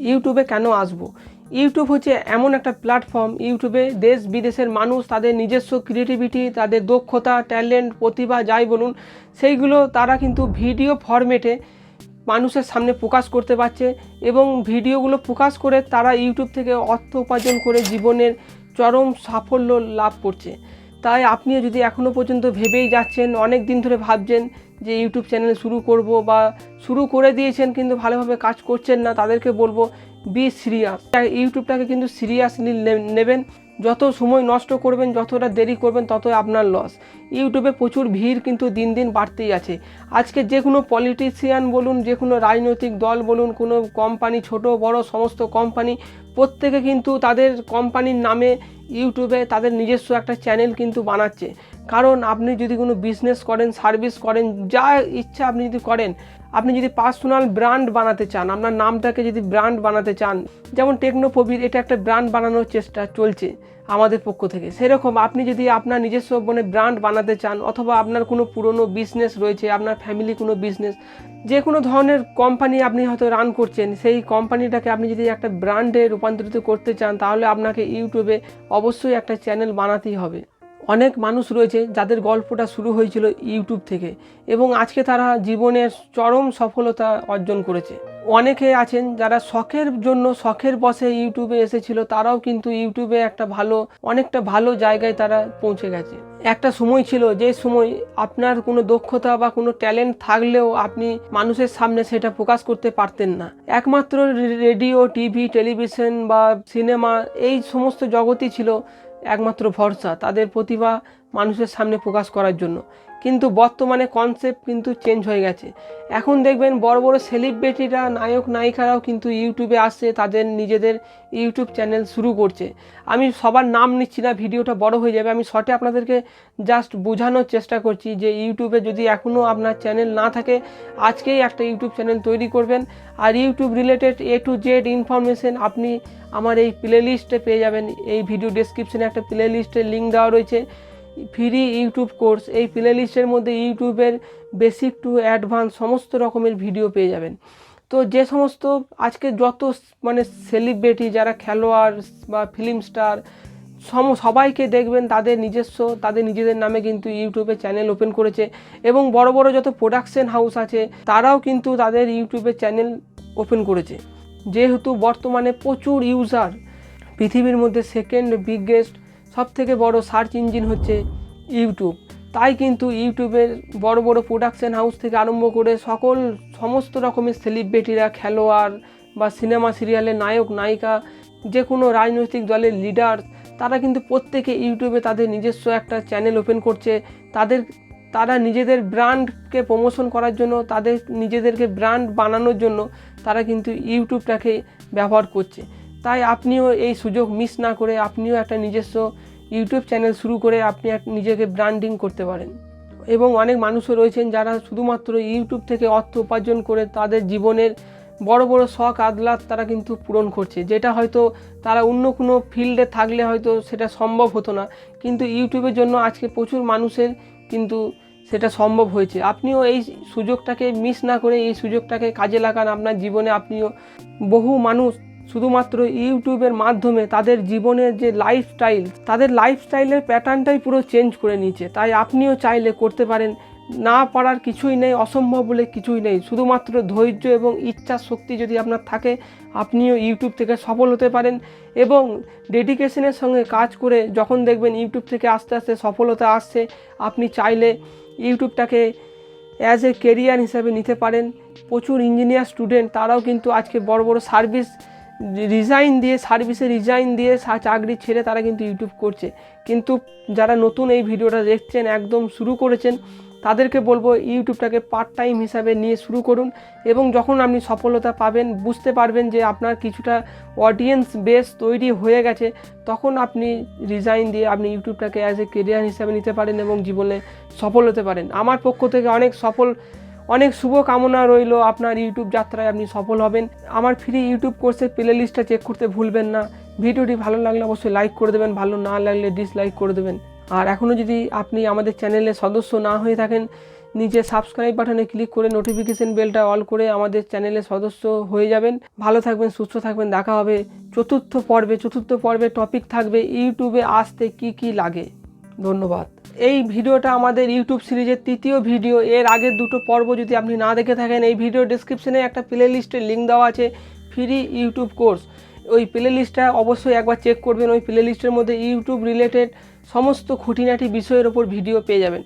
ইউটিউবে কেন আসবো? ইউটিউব হচ্ছে এমন একটা প্ল্যাটফর্ম, ইউটিউবে দেশ বিদেশের মানুষ তাদের নিজস্ব ক্রিয়েটিভিটি, তাদের দক্ষতা, ট্যালেন্ট, প্রতিভা যাই বলুন, সেইগুলো তারা কিন্তু ভিডিও ফরম্যাটে মানুষের সামনে প্রকাশ করতে পারছে এবং ভিডিওগুলো প্রকাশ করে তারা ইউটিউব থেকে অর্থ উপার্জন করে জীবনের চরম সাফল্য লাভ করছে। তাই আপনিও যদি এখনও পর্যন্ত ভেবেই যাচ্ছেন, অনেক দিন ধরে ভাবছেন যে ইউটিউব চ্যানেল শুরু করব বা শুরু করে দিয়েছেন কিন্তু ভালোভাবে কাজ করছেন না, তাদেরকে বলবো বি সিরিয়াস। ইউটিউবটাকে কিন্তু সিরিয়াসলি নেবেন। যত সময় নষ্ট করবেন, যতটা দেরি করবেন, ততই আপনার লস। ইউটিউবে প্রচুর ভিড় কিন্তু দিন দিন বাড়তেই আছে। আজকে যে কোনো পলিটিশিয়ান বলুন, যে কোনো রাজনৈতিক দল বলুন, কোনো কোম্পানি, ছোট বড় সমস্ত কোম্পানি, প্রত্যেকে কিন্তু তাদের কোম্পানির নামে ইউটিউবে তাদের নিজস্ব একটা চ্যানেল কিন্তু বানাচ্ছে। কারণ আপনি যদি কোনো বিজনেস করেন, সার্ভিস করেন, যা ইচ্ছা আপনি যদি করেন, আপনি যদি পার্সোনাল ব্র্যান্ড বানাতে চান, আপনার নামটাকে যদি ব্র্যান্ড বানাতে চান, যেমন টেকনো প্রবীর, এটা একটা ব্র্যান্ড বানানোর চেষ্টা চলছে আমাদের পক্ষ থেকে। সেরকম আপনি যদি আপনার নিজস্ব ব্র্যান্ড বানাতে চান, অথবা আপনার কোনো পুরনো বিজনেস রয়েছে, আপনার ফ্যামিলি কোনো বিজনেস, যে কোনো ধরনের কোম্পানি আপনি হয়তো রান করছেন, সেই কোম্পানিটাকে আপনি যদি একটা ব্র্যান্ডে রূপান্তরিত করতে চান, তাহলে আপনাকে ইউটিউবে অবশ্যই একটা চ্যানেল বানাতেই হবে। অনেক মানুষ রয়েছে যাদের গল্পটা শুরু হয়েছিল ইউটিউব থেকে এবং আজকে তারা জীবনের চরম সফলতা অর্জন করেছে। অনেকে আছেন যারা শখের জন্য, শখের বশে ইউটিউবে এসেছিল, তারাও কিন্তু ইউটিউবে অনেকটা ভালো জায়গায় তারা পৌঁছে গেছে। একটা সময় ছিল যে সময় আপনার কোনো দক্ষতা বা কোনো ট্যালেন্ট থাকলেও আপনি মানুষের সামনে সেটা প্রকাশ করতে পারতেন না। একমাত্র রেডিও, টিভি, টেলিভিশন বা সিনেমা, এই সমস্ত জগতই ছিল একমাত্র ভরসা তাদের প্রতিভা মানুষের সামনে প্রকাশ করার জন্য। কিন্তু বর্তমানে কনসেপ্ট কিন্তু চেঞ্জ হয়ে গেছে। এখন দেখবেন বড় বড় সেলিব্রিটিরা, নায়ক নায়িকারাও কিন্তু ইউটিউবে আসছে, তাদের নিজেদের ইউটিউব চ্যানেল শুরু করছে। আমি সবার নাম নিচ্ছি না, ভিডিওটা বড় হয়ে যাবে। আমি শর্টে আপনাদেরকে জাস্ট বোঝানোর চেষ্টা করছি যে ইউটিউবে যদি এখনও আপনার চ্যানেল না থাকে, আজকেই একটা ইউটিউব চ্যানেল তৈরি করবেন। আর YouTube related A to Z information আপনি আমার এই প্লে লিস্টে পেয়ে যাবেন। এই ভিডিও ডেসক্রিপশনে একটা প্লে লিস্টের লিঙ্ক দেওয়া রয়েছে, ফ্রি ইউটিউব কোর্স। এই প্লে লিস্টের মধ্যে ইউটিউবের বেসিক টু অ্যাডভান্স সমস্ত রকমের ভিডিও পেয়ে যাবেন। তো যে সমস্ত আজকে যত সেলিব্রিটি, যারা খেলোয়াড় বা ফিল্ম স্টার, সবাইকে দেখবেন তাদের নিজেদের নামে কিন্তু ইউটিউবে চ্যানেল ওপেন করেছে। এবং বড় বড় যত প্রোডাকশন হাউস আছে, তারাও কিন্তু তাদের ইউটিউবে চ্যানেল ওপেন করেছে। যেহেতু বর্তমানে প্রচুর ইউজার, পৃথিবীর মধ্যে সেকেন্ড বিগেস্ট সবথেকে বড় সার্চ ইঞ্জিন হচ্ছে ইউটিউব। তাই কিন্তু ইউটিউবের বড় বড় প্রোডাকশন হাউস থেকে আরম্ভ করে সমস্ত রকমের সেলিব্রিটিরা, খেলোয়াড় বা সিনেমা সিরিয়ালের নায়ক নায়িকা, যে কোনো রাজনৈতিক দলের লিডার, তারা কিন্তু প্রত্যেকে ইউটিউবে তাদের নিজস্ব একটা চ্যানেল ওপেন করছে। তারা নিজেদের ব্র্যান্ডকে প্রমোশন করার জন্য, তাদের নিজেদেরকে ব্র্যান্ড বানানোর জন্য তারা কিন্তু ইউটিউবটাকে ব্যবহার করছে। তাই আপনিও এই সুযোগ মিস না করে আপনিও একটা নিজস্ব ইউটিউব চ্যানেল শুরু করে আপনি নিজেকে ব্র্যান্ডিং করতে পারেন। এবং অনেক মানুষও রয়েছেন যারা শুধুমাত্র ইউটিউব থেকে অর্থ উপার্জন করে তাদের জীবনের বড় বড় শখ আহ্লাদ তারা কিন্তু পূরণ করছে, যেটা হয়তো তারা অন্য কোনো ফিল্ডে থাকলে হয়তো সেটা সম্ভব হতো না। কিন্তু ইউটিউবের জন্য আজকে প্রচুর মানুষের কিন্তু সেটা সম্ভব হয়েছে। আপনিও এই সুযোগটাকে মিস না করে এই সুযোগটাকে কাজে লাগান আপনার জীবনে। আপনিও বহু মানুষ শুধুমাত্র ইউটিউবের মাধ্যমে তাদের জীবনের যে লাইফস্টাইলের প্যাটার্নটাই পুরো চেঞ্জ করে নিয়েছে। তাই আপনিও চাইলে করতে পারেন। না পারার কিছুই নেই, অসম্ভব বলে কিছুই নেই। শুধুমাত্র ধৈর্য এবং ইচ্ছা শক্তি যদি আপনার থাকে, আপনিও ইউটিউব থেকে সফল হতে পারেন। এবং ডেডিকেশনের সঙ্গে কাজ করে যখন দেখবেন ইউটিউব থেকে আস্তে আস্তে সফলতা আসছে, আপনি চাইলে ইউটিউবটাকে অ্যাজ এ কেরিয়ার হিসাবে নিতে পারেন। প্রচুর ইঞ্জিনিয়ার স্টুডেন্ট তারাও কিন্তু আজকে বড় বড় সার্ভিসে রিজাইন দিয়ে চাকরি ছেড়ে তারা কিন্তু ইউটিউব করছে। কিন্তু যারা নতুন এই ভিডিওটা দেখছেন, একদম শুরু করেছেন, তাদেরকে বলবো ইউটিউবটাকে পার্ট টাইম হিসাবে নিয়ে শুরু করুন। এবং যখন আপনি সফলতা পাবেন, বুঝতে পারবেন যে আপনার কিছুটা অডিয়েন্স বেস তৈরি হয়ে গেছে, তখন আপনি রিজাইন দিয়ে আপনি ইউটিউবটাকে অ্যাজ এ কেরিয়ার হিসাবে নিতে পারেন এবং জীবনে সফল হতে পারেন। আমার পক্ষ থেকে অনেক শুভ কামনা রইল আপনার ইউটিউব যাত্রায় আপনি সফল হবেন। আমার ফ্রি ইউটিউব কোর্সের প্লে লিস্টটা চেক করতে ভুলবেন না। ভিডিওটি ভালো লাগলে অবশ্যই লাইক করে দেবেন, ভালো না লাগলে ডিসলাইক করে দেবেন। আর এখনও যদি আপনি আমাদের চ্যানেলে সদস্য না হয়ে থাকেন, নিচে সাবস্ক্রাইব বাটনে ক্লিক করে নোটিফিকেশন বেলটা অল করে আমাদের চ্যানেলের সদস্য হয়ে যাবেন। ভালো থাকবেন, সুস্থ থাকবেন। দেখা হবে চতুর্থ পর্বে টপিক থাকবে ইউটিউবে আসতে কি লাগে। ধন্যবাদ। এই ভিডিওটা আমাদের ইউটিউব সিরিজের তৃতীয় ভিডিও। এর আগের দুটো পর্ব যদি আপনি না দেখে থাকেন, এই ভিডিও ডেসক্রিপশনে একটা প্লে লিস্টের লিঙ্ক দেওয়া আছে, ফ্রি ইউটিউব কোর্স। ওই প্লে লিস্টটা অবশ্যই একবার চেক করবেন। ওই প্লে লিস্টের মধ্যে ইউটিউব রিলেটেড সমস্ত খুঁটিনাটি বিষয়ের ওপর ভিডিও পেয়ে যাবেন।